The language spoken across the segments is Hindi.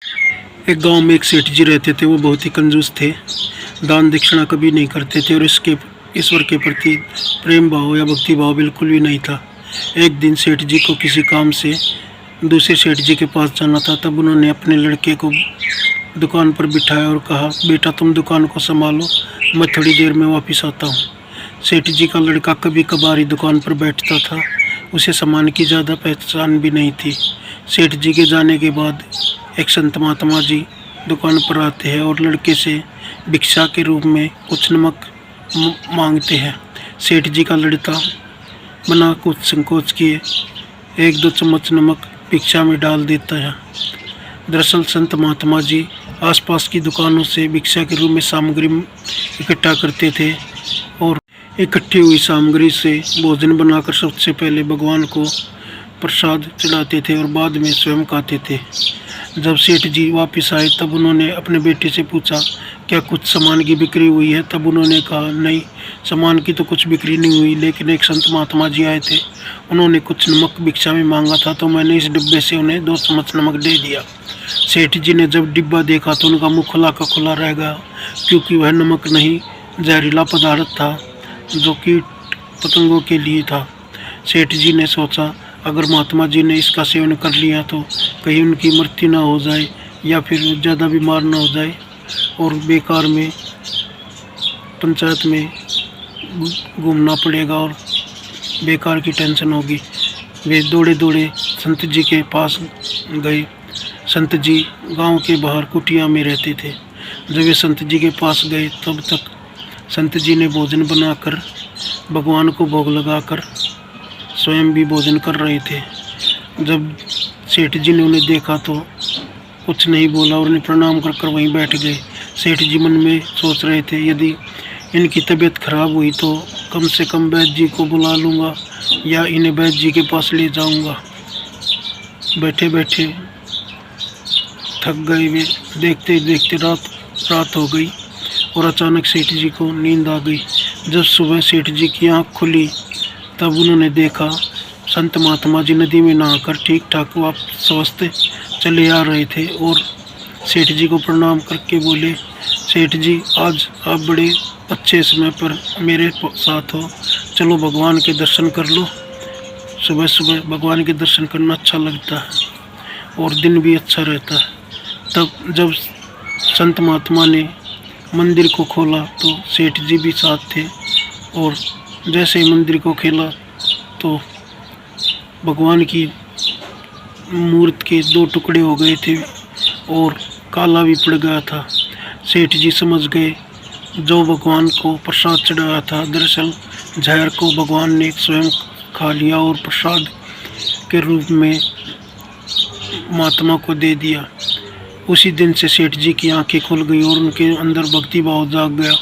एक गांव में एक सेठ जी रहते थे। वो बहुत ही कंजूस थे। दान दक्षिणा कभी नहीं करते थे और इसके ईश्वर के प्रति प्रेम भाव या भक्ति भाव बिल्कुल भी नहीं था। एक दिन सेठ जी को किसी काम से दूसरे सेठ जी के पास जाना था। तब उन्होंने अपने लड़के को दुकान पर बिठाया और कहा, बेटा तुम दुकान को संभालो, मैं थोड़ी देर में वापस आता हूँ। सेठ जी का लड़का कभी कभार ही दुकान पर बैठता था। उसे सामान की ज़्यादा पहचान भी नहीं थी। सेठ जी के जाने के बाद एक संत महात्मा जी दुकान पर आते हैं और लड़के से भिक्षा के रूप में कुछ नमक मांगते हैं। सेठ जी का लड़का बिना कुछ संकोच किए 1-2 चम्मच नमक भिक्षा में डाल देता है। दरअसल संत महात्मा जी आसपास की दुकानों से भिक्षा के रूप में सामग्री इकट्ठा करते थे और इकट्ठी हुई सामग्री से भोजन बनाकर सबसे पहले भगवान को प्रसाद चढ़ाते थे और बाद में स्वयं खाते थे। जब सेठ जी वापस आए तब उन्होंने अपने बेटे से पूछा, क्या कुछ सामान की बिक्री हुई है? तब उन्होंने कहा, नहीं, सामान की तो कुछ बिक्री नहीं हुई, लेकिन एक संत महात्मा जी आए थे, उन्होंने कुछ नमक भिक्षा में मांगा था, तो मैंने इस डिब्बे से उन्हें 2 चम्मच नमक दे दिया। सेठ जी ने जब डिब्बा देखा तो उनका मुँह खुला का खुला रह गया, क्योंकि वह नमक नहीं, जहरीला पदार्थ था जो कीट पतंगों के लिए था। सेठ जी ने सोचा, अगर महात्मा जी ने इसका सेवन कर लिया तो कहीं उनकी मृत्यु ना हो जाए या फिर ज़्यादा बीमार ना हो जाए और बेकार में पंचायत में घूमना पड़ेगा और बेकार की टेंशन होगी। वे दौड़े दौड़े संत जी के पास गए। संत जी गांव के बाहर कुटिया में रहते थे। जब वे संत जी के पास गए तब तक संत जी ने भोजन बनाकर भगवान को भोग लगाकर स्वयं भी भोजन कर रहे थे। जब सेठ जी ने उन्हें देखा तो कुछ नहीं बोला और उन्हें प्रणाम कर वहीं बैठ गए। सेठ जी मन में सोच रहे थे, यदि इनकी तबीयत खराब हुई तो कम से कम वैद्य जी को बुला लूँगा या इन्हें वैद्य जी के पास ले जाऊँगा। बैठे बैठे थक गए वे। देखते देखते रात हो गई और अचानक सेठ जी को नींद आ गई। जब सुबह सेठ जी की आँख खुली तब उन्होंने देखा संत महात्मा जी नदी में नहाकर ठीक ठाक वापस स्वस्थ चले आ रहे थे और सेठ जी को प्रणाम करके बोले, सेठ जी आज आप बड़े अच्छे समय पर मेरे साथ हो, चलो भगवान के दर्शन कर लो। सुबह सुबह भगवान के दर्शन करना अच्छा लगता है और दिन भी अच्छा रहता है। तब जब संत महात्मा ने मंदिर को खोला तो सेठ जी भी साथ थे और जैसे ही मंदिर को खोला तो भगवान की मूर्ति के 2 टुकड़े हो गए थे और काला भी पड़ गया था। सेठ जी समझ गए जो भगवान को प्रसाद चढ़ाया था दरअसल जहर को भगवान ने स्वयं खा लिया और प्रसाद के रूप में महात्मा को दे दिया। उसी दिन से सेठ जी की आंखें खुल गई और उनके अंदर भक्ति भाव जाग गया।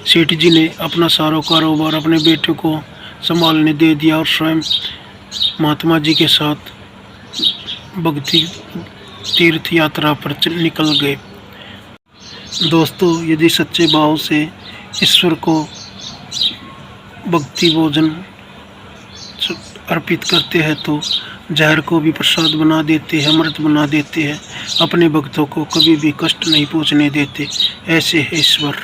सेठ जी ने अपना सारा कारोबार अपने बेटे को संभालने दे दिया और स्वयं महात्मा जी के साथ भक्ति तीर्थ यात्रा पर निकल गए। दोस्तों, यदि सच्चे भाव से ईश्वर को भक्ति भोजन अर्पित करते हैं तो जहर को भी प्रसाद बना देते हैं, अमृत बना देते हैं। अपने भक्तों को कभी भी कष्ट नहीं पहुंचने देते। ऐसे है ईश्वर।